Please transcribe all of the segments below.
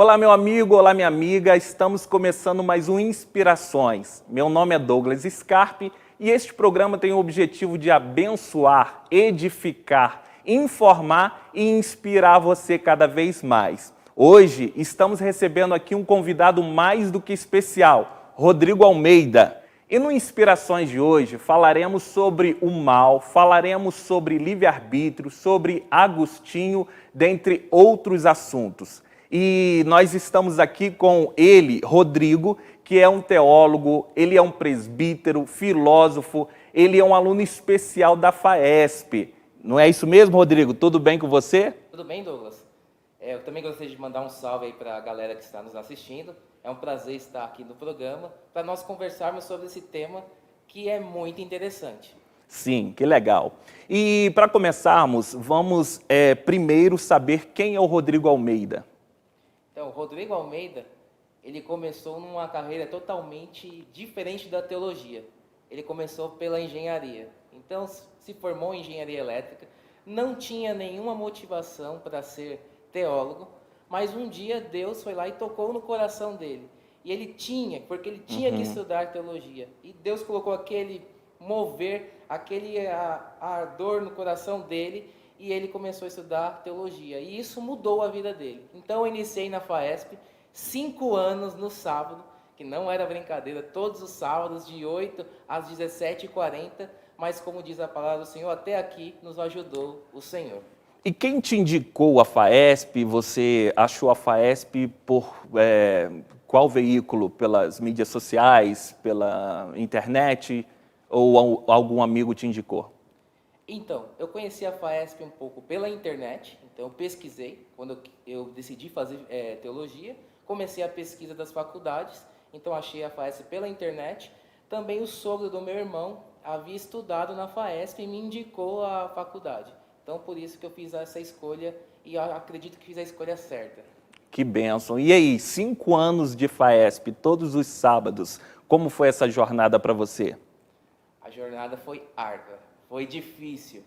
Olá, meu amigo, olá, minha amiga. Estamos começando mais um Inspirações. Meu nome é Douglas Scarpe e este programa tem o objetivo de abençoar, edificar, informar e inspirar você cada vez mais. Hoje estamos recebendo aqui um convidado mais do que especial, Rodrigo Almeida. E no Inspirações de hoje falaremos sobre o mal, falaremos sobre livre-arbítrio, sobre Agostinho, dentre outros assuntos. E nós estamos aqui com ele, Rodrigo, que é um teólogo, ele é um presbítero, filósofo, ele é um aluno especial da FAESP. Não é isso mesmo, Rodrigo? Tudo bem com você? Tudo bem, Douglas? Eu também gostaria de mandar um salve aí para a galera que está nos assistindo. É um prazer estar aqui no programa para nós conversarmos sobre esse tema que é muito interessante. Sim, que legal. E para começarmos, vamos primeiro saber quem é o Rodrigo Almeida. Então, o Rodrigo Almeida, ele começou numa carreira totalmente diferente da teologia. Ele começou pela engenharia. Então, se formou em engenharia elétrica, não tinha nenhuma motivação para ser teólogo, mas um dia Deus foi lá e tocou no coração dele. E ele tinha, porque ele tinha que estudar teologia. E Deus colocou aquele mover, aquele ardor no coração dele, e ele começou a estudar teologia. E isso mudou a vida dele. Então eu iniciei na FAESP 5 anos no sábado, que não era brincadeira, todos os sábados de 8 às 17h40, mas como diz a palavra do Senhor, até aqui nos ajudou o Senhor. E quem te indicou a FAESP? Você achou a FAESP por qual veículo? Pelas mídias sociais, pela internet ou algum amigo te indicou? Então, eu conheci a FAESP um pouco pela internet, então eu pesquisei, quando eu decidi fazer teologia, comecei a pesquisa das faculdades, então achei a FAESP pela internet. Também o sogro do meu irmão havia estudado na FAESP e me indicou a faculdade. Então, por isso que eu fiz essa escolha e acredito que fiz a escolha certa. Que bênção. E aí, 5 anos de FAESP, todos os sábados, como foi essa jornada para você? A jornada foi árdua, foi difícil,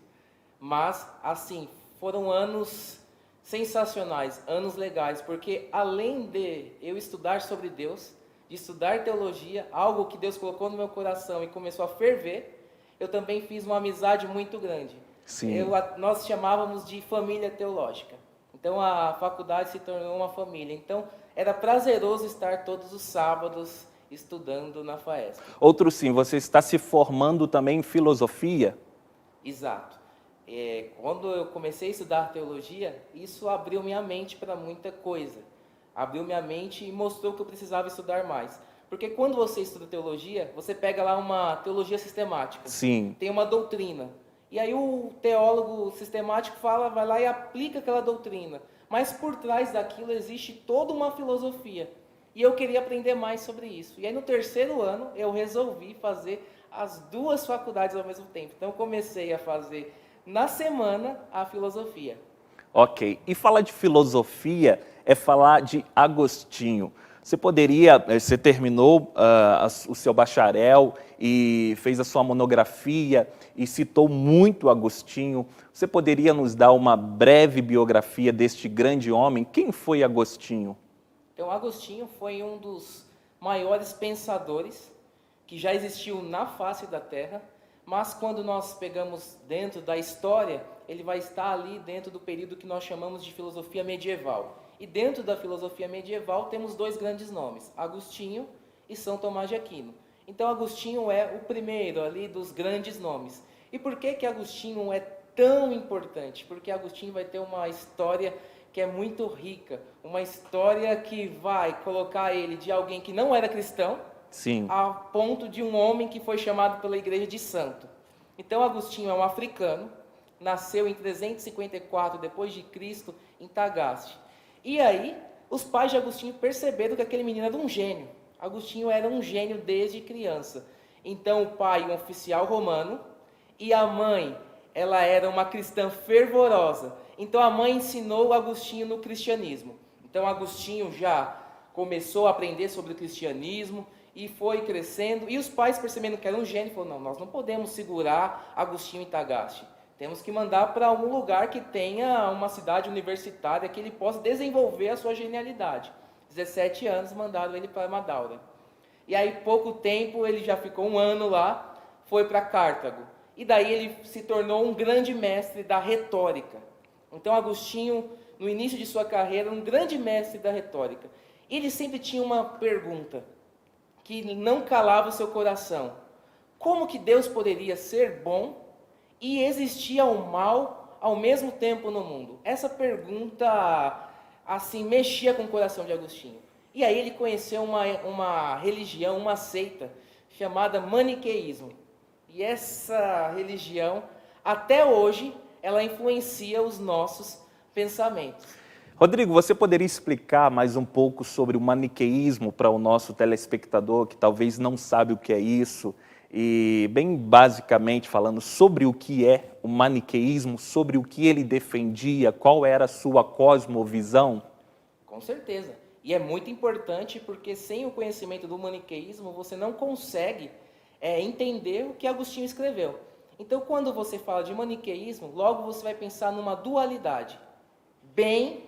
mas, assim, foram anos sensacionais, anos legais, porque além de eu estudar sobre Deus, de estudar teologia, algo que Deus colocou no meu coração e começou a ferver, eu também fiz uma amizade muito grande. Sim. Nós chamávamos de família teológica. Então a faculdade se tornou uma família. Então era prazeroso estar todos os sábados estudando na FAESP. Outro sim, você está se formando também em filosofia? Exato. Quando eu comecei a estudar teologia, isso abriu minha mente para muita coisa. Abriu minha mente e mostrou que eu precisava estudar mais. Porque quando você estuda teologia, você pega lá uma teologia sistemática. Sim. Tem uma doutrina. E aí o teólogo sistemático vai lá e aplica aquela doutrina. Mas por trás daquilo existe toda uma filosofia. E eu queria aprender mais sobre isso. E aí no 3º ano eu resolvi fazer as 2 faculdades ao mesmo tempo. Então eu comecei a fazer na semana a filosofia. Ok. E falar de filosofia é falar de Agostinho. Você terminou o seu bacharel e fez a sua monografia e citou muito Agostinho. Você poderia nos dar uma breve biografia deste grande homem? Quem foi Agostinho? Então, Agostinho foi um dos maiores pensadores que já existiu na face da Terra, mas quando nós pegamos dentro da história, ele vai estar ali dentro do período que nós chamamos de filosofia medieval. E dentro da filosofia medieval temos 2 grandes nomes, Agostinho e São Tomás de Aquino. Então Agostinho é o primeiro ali dos grandes nomes. E por que Agostinho é tão importante? Porque Agostinho vai ter uma história que é muito rica, uma história que vai colocar ele de alguém que não era cristão, Sim. a ponto de um homem que foi chamado pela igreja de santo. Então Agostinho é um africano, nasceu em 354 depois de Cristo em Tagaste. E aí, os pais de Agostinho perceberam que aquele menino era um gênio. Agostinho era um gênio desde criança. Então, o pai, um oficial romano, e a mãe, ela era uma cristã fervorosa. Então, a mãe ensinou Agostinho no cristianismo. Então, Agostinho já começou a aprender sobre o cristianismo e foi crescendo. E os pais, percebendo que era um gênio, falaram, não, nós não podemos segurar Agostinho em Tagaste. Temos que mandar para algum lugar que tenha uma cidade universitária que ele possa desenvolver a sua genialidade. 17 anos, mandaram ele para Madaura. E aí, pouco tempo, ele já ficou 1 ano lá, foi para Cartago. E daí ele se tornou um grande mestre da retórica. Então, Agostinho, no início de sua carreira, um grande mestre da retórica. Ele sempre tinha uma pergunta que não calava o seu coração. Como que Deus poderia ser bom e existia o mal ao mesmo tempo no mundo? Essa pergunta, assim, mexia com o coração de Agostinho. E aí ele conheceu uma religião, uma seita, chamada maniqueísmo. E essa religião, até hoje, ela influencia os nossos pensamentos. Rodrigo, você poderia explicar mais um pouco sobre o maniqueísmo para o nosso telespectador que talvez não sabe o que é isso? E bem basicamente falando sobre o que é o maniqueísmo, sobre o que ele defendia, qual era a sua cosmovisão? Com certeza. E é muito importante porque sem o conhecimento do maniqueísmo você não consegue entender o que Agostinho escreveu. Então, quando você fala de maniqueísmo, logo você vai pensar numa dualidade, bem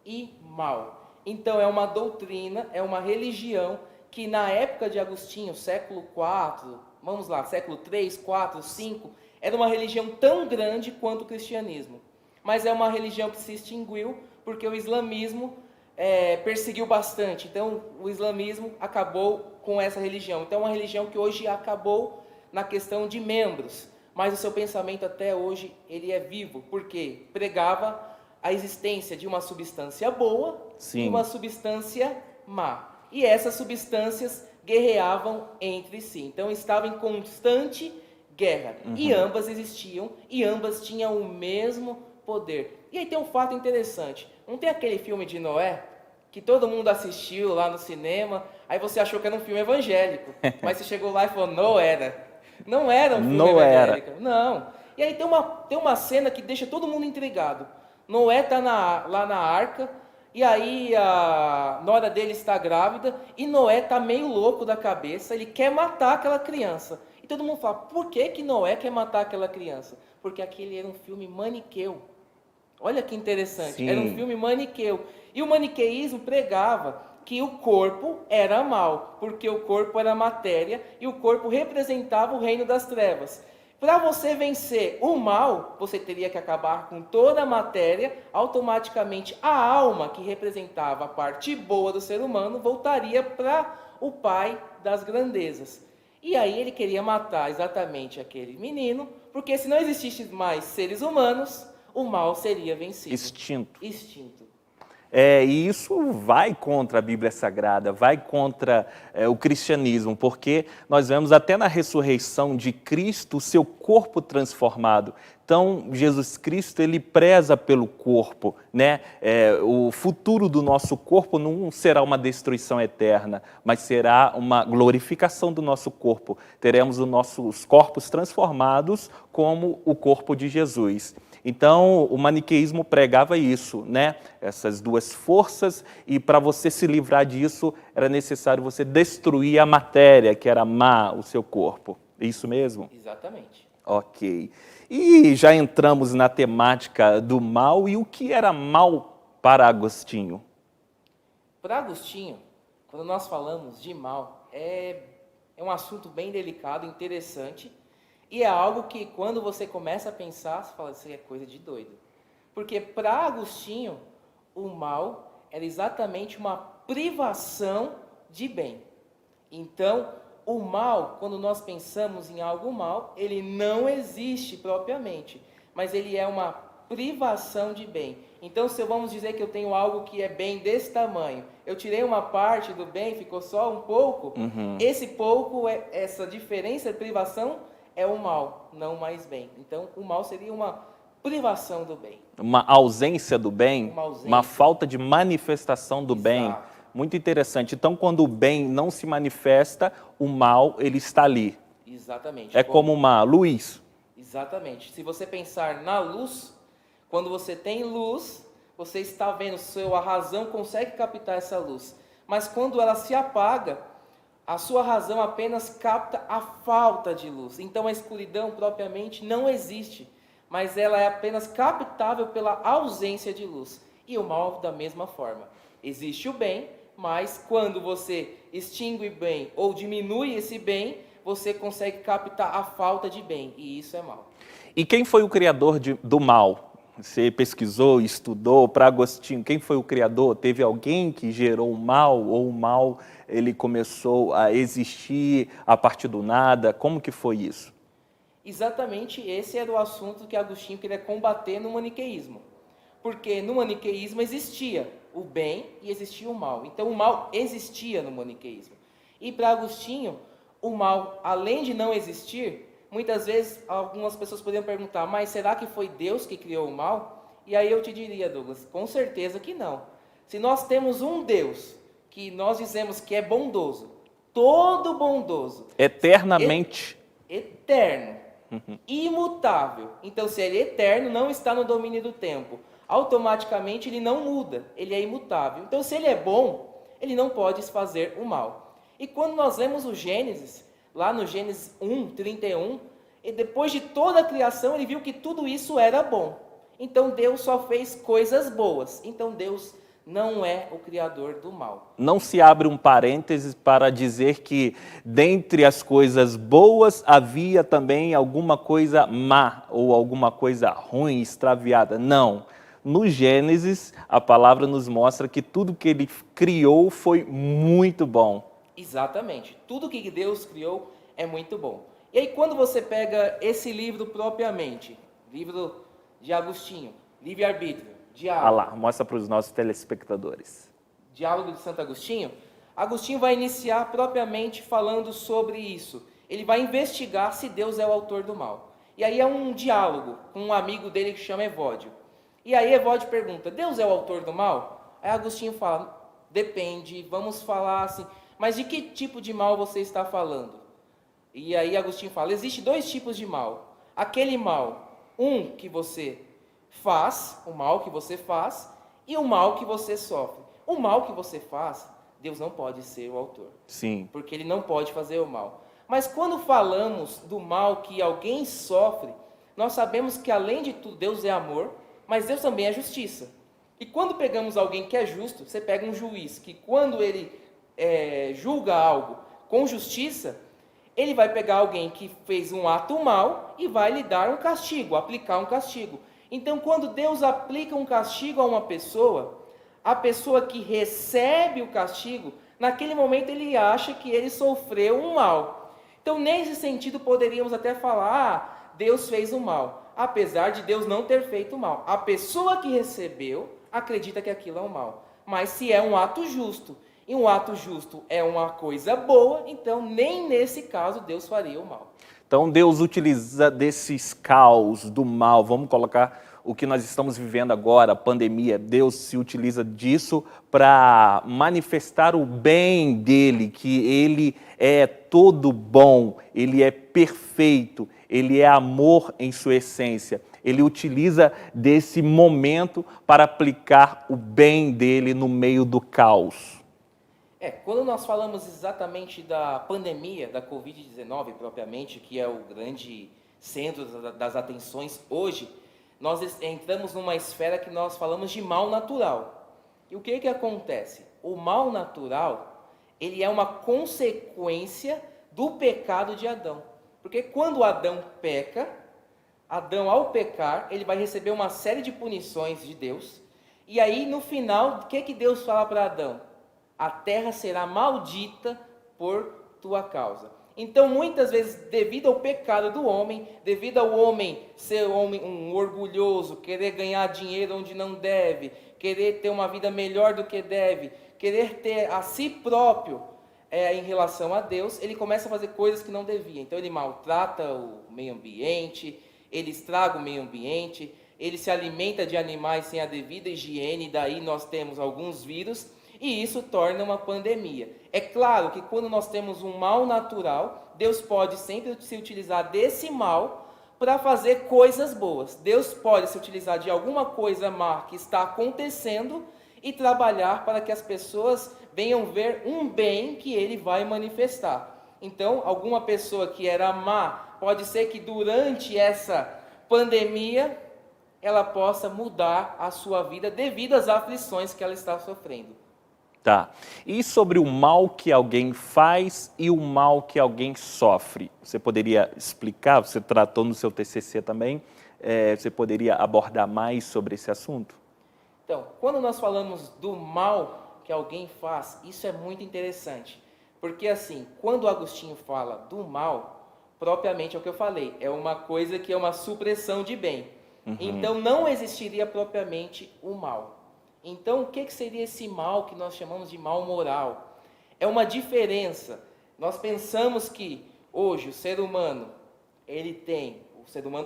e mal. Então, é uma doutrina, é uma religião que na época de Agostinho, século IV, vamos lá, século III, IV, V, era uma religião tão grande quanto o cristianismo. Mas é uma religião que se extinguiu porque o islamismo perseguiu bastante. Então, o islamismo acabou com essa religião. Então, é uma religião que hoje acabou na questão de membros. Mas o seu pensamento até hoje, ele é vivo. Porque pregava a existência de uma substância boa e uma substância má. E essas substâncias guerreavam entre si. Então, estavam em constante guerra. E ambas existiam e ambas tinham o mesmo poder. E aí tem um fato interessante. Não tem aquele filme de Noé, que todo mundo assistiu lá no cinema, aí você achou que era um filme evangélico, mas você chegou lá e falou, não era. Não era um filme evangélico. Não. E aí tem uma cena que deixa todo mundo intrigado. Noé está lá na arca, e aí a nora dele está grávida, e Noé está meio louco da cabeça, ele quer matar aquela criança. E todo mundo fala, por que Noé quer matar aquela criança? Porque aquele era um filme maniqueu. Olha que interessante, Sim. Era um filme maniqueu. E o maniqueísmo pregava que o corpo era mal, porque o corpo era matéria e o corpo representava o reino das trevas. Para você vencer o mal, você teria que acabar com toda a matéria, automaticamente a alma, que representava a parte boa do ser humano, voltaria para o pai das grandezas. E aí ele queria matar exatamente aquele menino, porque se não existisse mais seres humanos, o mal seria vencido. Extinto. E isso vai contra a Bíblia Sagrada, vai contra o cristianismo, porque nós vemos até na ressurreição de Cristo o seu corpo transformado. Então, Jesus Cristo, ele preza pelo corpo, né? O futuro do nosso corpo não será uma destruição eterna, mas será uma glorificação do nosso corpo. Teremos os nossos corpos transformados como o corpo de Jesus. Então, o maniqueísmo pregava isso, né? Essas duas forças, e para você se livrar disso, era necessário você destruir a matéria, que era má, o seu corpo. É isso mesmo? Exatamente. Ok. E já entramos na temática do mal, e o que era mal para Agostinho? Para Agostinho, quando nós falamos de mal, é um assunto bem delicado, interessante, e é algo que, quando você começa a pensar, você fala, isso é coisa de doido. Porque para Agostinho, o mal era exatamente uma privação de bem. Então, o mal, quando nós pensamos em algo mal, ele não existe propriamente, mas ele é uma privação de bem. Então, se vamos dizer que eu tenho algo que é bem desse tamanho, eu tirei uma parte do bem, ficou só um pouco, esse pouco, essa diferença de privação, é o mal, não mais bem. Então, o mal seria uma privação do bem. Uma ausência do bem, uma falta de manifestação do bem. Muito interessante. Então, quando o bem não se manifesta, o mal, ele está ali. Exatamente. É como uma luz. Exatamente. Se você pensar na luz, quando você tem luz, você está vendo, a razão consegue captar essa luz. Mas quando ela se apaga, a sua razão apenas capta a falta de luz. Então a escuridão propriamente não existe, mas ela é apenas captável pela ausência de luz. E o mal da mesma forma. Existe o bem, mas quando você extingue bem ou diminui esse bem, você consegue captar a falta de bem, e isso é mal. E quem foi o criador do mal? Você pesquisou, estudou, para Agostinho, quem foi o criador? Teve alguém que gerou o mal, ou o mal ele começou a existir a partir do nada? Como que foi isso? Exatamente esse era o assunto que Agostinho queria combater no maniqueísmo. Porque no maniqueísmo existia o bem e existia o mal. Então o mal existia no maniqueísmo. E para Agostinho, o mal, além de não existir, muitas vezes algumas pessoas poderiam perguntar, mas será que foi Deus que criou o mal? E aí eu te diria, Douglas, com certeza que não. Se nós temos um Deus que nós dizemos que é bondoso, todo bondoso, Eternamente. eterno, imutável. Então, se ele é eterno, não está no domínio do tempo. Automaticamente ele não muda, ele é imutável. Então, se ele é bom, ele não pode fazer o mal. E quando nós lemos o Gênesis, lá no Gênesis 1:31, e depois de toda a criação, ele viu que tudo isso era bom. Então, Deus só fez coisas boas. Então, Deus não é o criador do mal. Não se abre um parênteses para dizer que dentre as coisas boas havia também alguma coisa má ou alguma coisa ruim, extraviada. Não. No Gênesis, a palavra nos mostra que tudo que ele criou foi muito bom. Exatamente. Tudo que Deus criou é muito bom. E aí, quando você pega esse livro propriamente, livro de Agostinho, livre-arbítrio, Ah lá, mostra para os nossos telespectadores. Diálogo de Santo Agostinho, Agostinho vai iniciar propriamente falando sobre isso. Ele vai investigar se Deus é o autor do mal. E aí é um diálogo com um amigo dele que chama Evódio. E aí Evódio pergunta, Deus é o autor do mal? Aí Agostinho fala, depende, vamos falar assim, mas de que tipo de mal você está falando? E aí Agostinho fala, existe dois tipos de mal. Aquele mal, um que você faz, o mal que você faz, e o mal que você sofre. O mal que você faz, Deus não pode ser o autor. Sim. Porque ele não pode fazer o mal. Mas quando falamos do mal que alguém sofre, nós sabemos que além de tudo Deus é amor, mas Deus também é justiça. E quando pegamos alguém que é justo, você pega um juiz que quando ele julga algo com justiça, ele vai pegar alguém que fez um ato mal e vai lhe dar um castigo, aplicar um castigo. Então, quando Deus aplica um castigo a uma pessoa, a pessoa que recebe o castigo, naquele momento ele acha que ele sofreu um mal. Então, nesse sentido, poderíamos até falar, Deus fez o mal, apesar de Deus não ter feito o mal. A pessoa que recebeu acredita que aquilo é um mal. Mas se é um ato justo, e um ato justo é uma coisa boa, então nem nesse caso Deus faria o mal. Então Deus utiliza desses caos do mal, vamos colocar o que nós estamos vivendo agora, a pandemia, Deus se utiliza disso para manifestar o bem dele, que ele é todo bom, ele é perfeito, ele é amor em sua essência. Ele utiliza desse momento para aplicar o bem dele no meio do caos. Quando nós falamos exatamente da pandemia, da Covid-19 propriamente, que é o grande centro das atenções hoje, nós entramos numa esfera que nós falamos de mal natural. E o que acontece? O mal natural, ele é uma consequência do pecado de Adão. Porque quando Adão peca, Adão ao pecar, ele vai receber uma série de punições de Deus. E aí no final, o que Deus fala para Adão? A terra será maldita por tua causa. Então, muitas vezes, devido ao pecado do homem, devido ao homem ser um orgulhoso, querer ganhar dinheiro onde não deve, querer ter uma vida melhor do que deve, querer ter a si próprio em relação a Deus, ele começa a fazer coisas que não devia. Então, ele maltrata o meio ambiente, ele estraga o meio ambiente, ele se alimenta de animais sem a devida higiene, daí nós temos alguns vírus, e isso torna uma pandemia. É claro que quando nós temos um mal natural, Deus pode sempre se utilizar desse mal para fazer coisas boas. Deus pode se utilizar de alguma coisa má que está acontecendo e trabalhar para que as pessoas venham ver um bem que ele vai manifestar. Então, alguma pessoa que era má, pode ser que durante essa pandemia ela possa mudar a sua vida devido às aflições que ela está sofrendo. Tá. E sobre o mal que alguém faz e o mal que alguém sofre? Você poderia explicar? Você tratou no seu TCC também. Você poderia abordar mais sobre esse assunto? Então, quando nós falamos do mal que alguém faz, isso é muito interessante. Porque assim, quando Agostinho fala do mal, propriamente é o que eu falei, é uma coisa que é uma supressão de bem. Então não existiria propriamente o mal. Então, o que seria esse mal que nós chamamos de mal moral? É uma diferença. Nós pensamos que hoje o ser humano,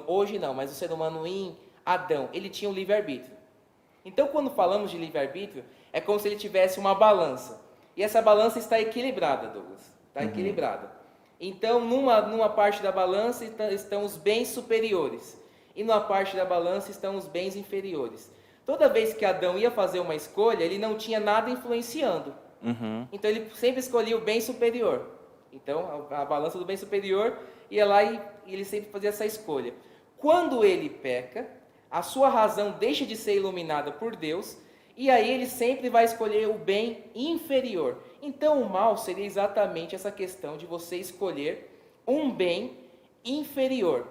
hoje não, mas o ser humano em Adão, ele tinha o livre-arbítrio. Então, quando falamos de livre-arbítrio, é como se ele tivesse uma balança. E essa balança está equilibrada, Douglas. Está equilibrada. Então, numa parte da balança estão os bens superiores. E numa parte da balança estão os bens inferiores. Toda vez que Adão ia fazer uma escolha, ele não tinha nada influenciando. Então ele sempre escolhia o bem superior. Então a balança do bem superior ia lá e ele sempre fazia essa escolha. Quando ele peca, a sua razão deixa de ser iluminada por Deus e aí ele sempre vai escolher o bem inferior. Então o mal seria exatamente essa questão de você escolher um bem inferior.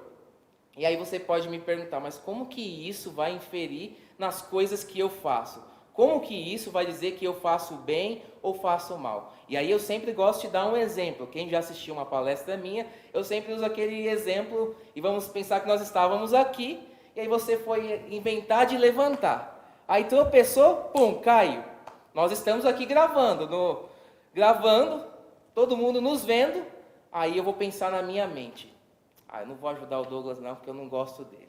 E aí você pode me perguntar, mas como que isso vai inferir nas coisas que eu faço? Como que isso vai dizer que eu faço bem ou faço mal? E aí eu sempre gosto de dar um exemplo. Quem já assistiu uma palestra minha, eu sempre uso aquele exemplo e vamos pensar que nós estávamos aqui e aí você foi inventar de levantar. Aí tropeçou, pum, caiu. Nós estamos aqui gravando, todo mundo nos vendo, aí eu vou pensar na minha mente. Eu não vou ajudar o Douglas não, porque eu não gosto dele.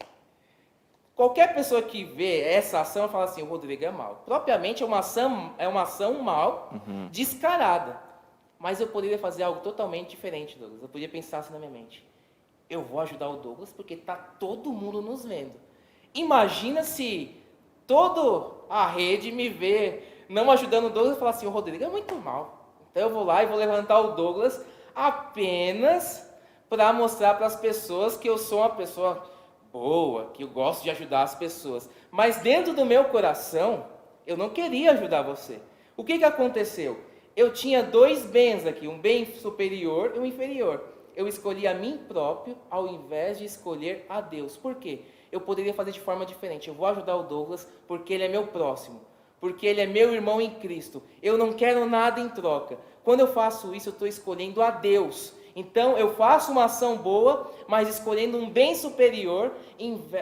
Qualquer pessoa que vê essa ação fala assim, o Rodrigo é mal. Propriamente é uma ação mal, descarada. Mas eu poderia fazer algo totalmente diferente, Douglas. Eu poderia pensar assim na minha mente. Eu vou ajudar o Douglas porque está todo mundo nos vendo. Imagina se toda a rede me vê não ajudando o Douglas e falar assim, o Rodrigo é muito mal. Então eu vou lá e vou levantar o Douglas apenas para mostrar para as pessoas que eu sou uma pessoa boa, que eu gosto de ajudar as pessoas. Mas dentro do meu coração, eu não queria ajudar você. O que aconteceu? Eu tinha dois bens aqui, um bem superior e um inferior. Eu escolhi a mim próprio ao invés de escolher a Deus. Por quê? Eu poderia fazer de forma diferente. Eu vou ajudar o Douglas porque ele é meu próximo, porque ele é meu irmão em Cristo. Eu não quero nada em troca. Quando eu faço isso, eu estou escolhendo a Deus. Então, eu faço uma ação boa, mas escolhendo um bem superior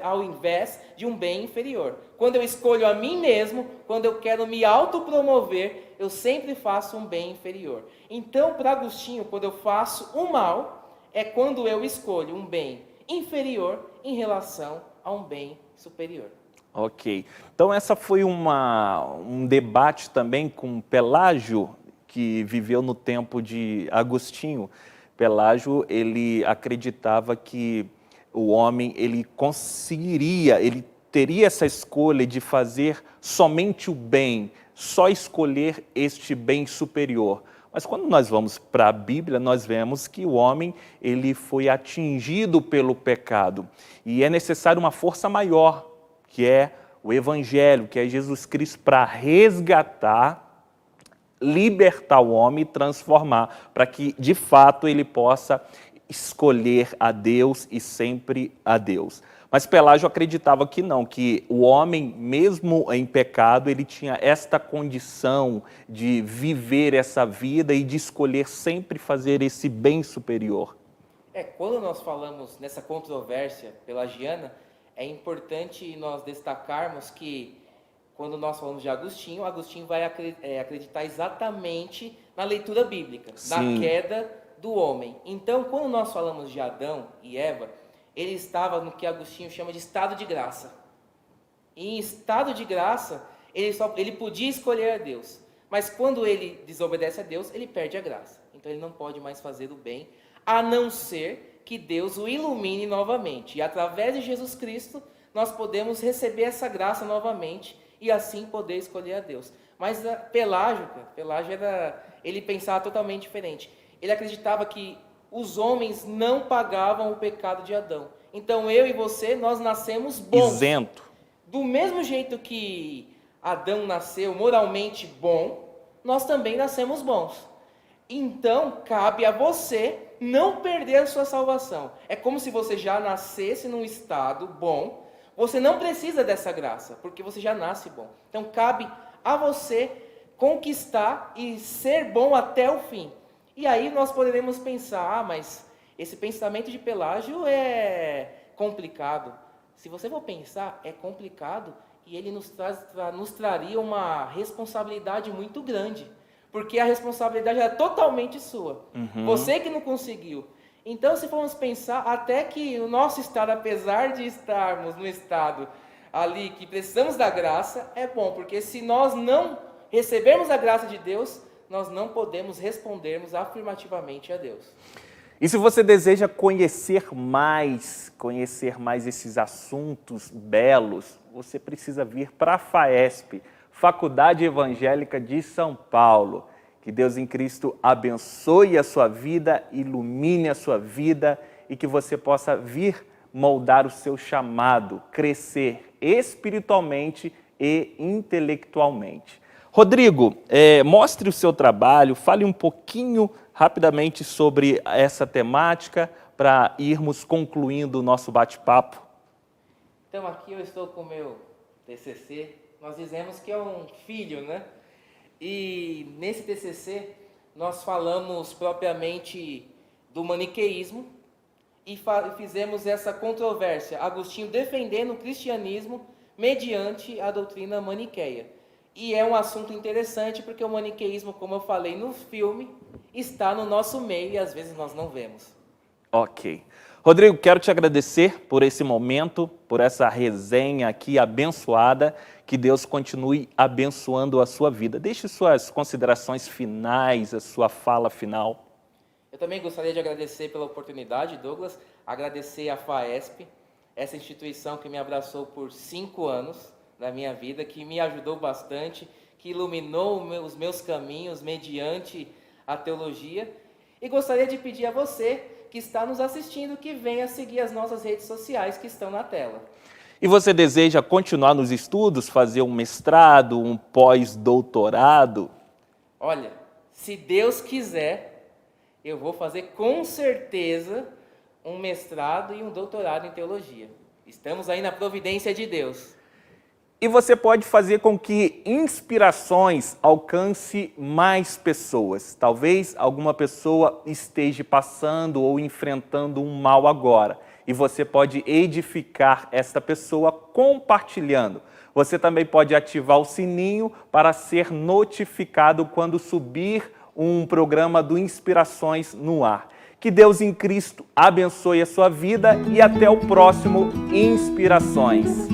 ao invés de um bem inferior. Quando eu escolho a mim mesmo, quando eu quero me autopromover, eu sempre faço um bem inferior. Então, para Agostinho, quando eu faço o mal, é quando eu escolho um bem inferior em relação a um bem superior. Ok. Então, essa foi um debate também com Pelágio, que viveu no tempo de Agostinho. Pelágio, ele acreditava que o homem, ele teria essa escolha de fazer somente o bem, só escolher este bem superior. Mas quando nós vamos para a Bíblia, nós vemos que o homem, ele foi atingido pelo pecado. E é necessário uma força maior, que é o Evangelho, que é Jesus Cristo, para resgatar, libertar o homem e transformar, para que, de fato, ele possa escolher a Deus e sempre a Deus. Mas Pelágio acreditava que não, que o homem, mesmo em pecado, ele tinha esta condição de viver essa vida e de escolher sempre fazer esse bem superior. Quando nós falamos nessa controvérsia pelagiana, é importante nós destacarmos que quando nós falamos de Agostinho, Agostinho vai acreditar exatamente na leitura bíblica, Sim. na queda do homem. Então, quando nós falamos de Adão e Eva, ele estava no que Agostinho chama de estado de graça. E em estado de graça, ele podia escolher a Deus. Mas quando ele desobedece a Deus, ele perde a graça. Então ele não pode mais fazer o bem, a não ser que Deus o ilumine novamente. E através de Jesus Cristo, nós podemos receber essa graça novamente e assim poder escolher a Deus. Mas Pelágio ele pensava totalmente diferente. Ele acreditava que os homens não pagavam o pecado de Adão. Então eu e você, nós nascemos bons. Isento. Do mesmo jeito que Adão nasceu moralmente bom, nós também nascemos bons. Então, cabe a você não perder a sua salvação. É como se você já nascesse num estado bom. Você não precisa dessa graça, porque você já nasce bom. Então, cabe a você conquistar e ser bom até o fim. E aí nós poderemos pensar, mas esse pensamento de Pelágio é complicado. Se você for pensar, é complicado e ele nos traria uma responsabilidade muito grande. Porque a responsabilidade é totalmente sua. Você que não conseguiu. Então, se formos pensar, até que o nosso estado, apesar de estarmos no estado ali que precisamos da graça, é bom. Porque se nós não recebermos a graça de Deus, nós não podemos respondermos afirmativamente a Deus. E se você deseja conhecer mais esses assuntos belos, você precisa vir para a FAESP, Faculdade Evangélica de São Paulo. Que Deus em Cristo abençoe a sua vida, ilumine a sua vida e que você possa vir moldar o seu chamado, crescer espiritualmente e intelectualmente. Rodrigo, mostre o seu trabalho, fale um pouquinho rapidamente sobre essa temática para irmos concluindo o nosso bate-papo. Então aqui eu estou com o meu TCC, nós dizemos que é um filho, né? E nesse TCC nós falamos propriamente do maniqueísmo e fizemos essa controvérsia, Agostinho defendendo o cristianismo mediante a doutrina maniqueia. E é um assunto interessante porque o maniqueísmo, como eu falei no filme, está no nosso meio e às vezes nós não vemos. Ok. Rodrigo, quero te agradecer por esse momento, por essa resenha aqui abençoada. Que Deus continue abençoando a sua vida. Deixe suas considerações finais, a sua fala final. Eu também gostaria de agradecer pela oportunidade, Douglas, agradecer à FAESP, essa instituição que me abraçou por 5 anos da minha vida, que me ajudou bastante, que iluminou os meus caminhos mediante a teologia. E gostaria de pedir a você que está nos assistindo que venha seguir as nossas redes sociais que estão na tela. E você deseja continuar nos estudos, fazer um mestrado, um pós-doutorado? Olha, se Deus quiser, eu vou fazer com certeza um mestrado e um doutorado em teologia. Estamos aí na providência de Deus. E você pode fazer com que Inspirações alcance mais pessoas. Talvez alguma pessoa esteja passando ou enfrentando um mal agora. E você pode edificar esta pessoa compartilhando. Você também pode ativar o sininho para ser notificado quando subir um programa do Inspirações no ar. Que Deus em Cristo abençoe a sua vida e até o próximo Inspirações.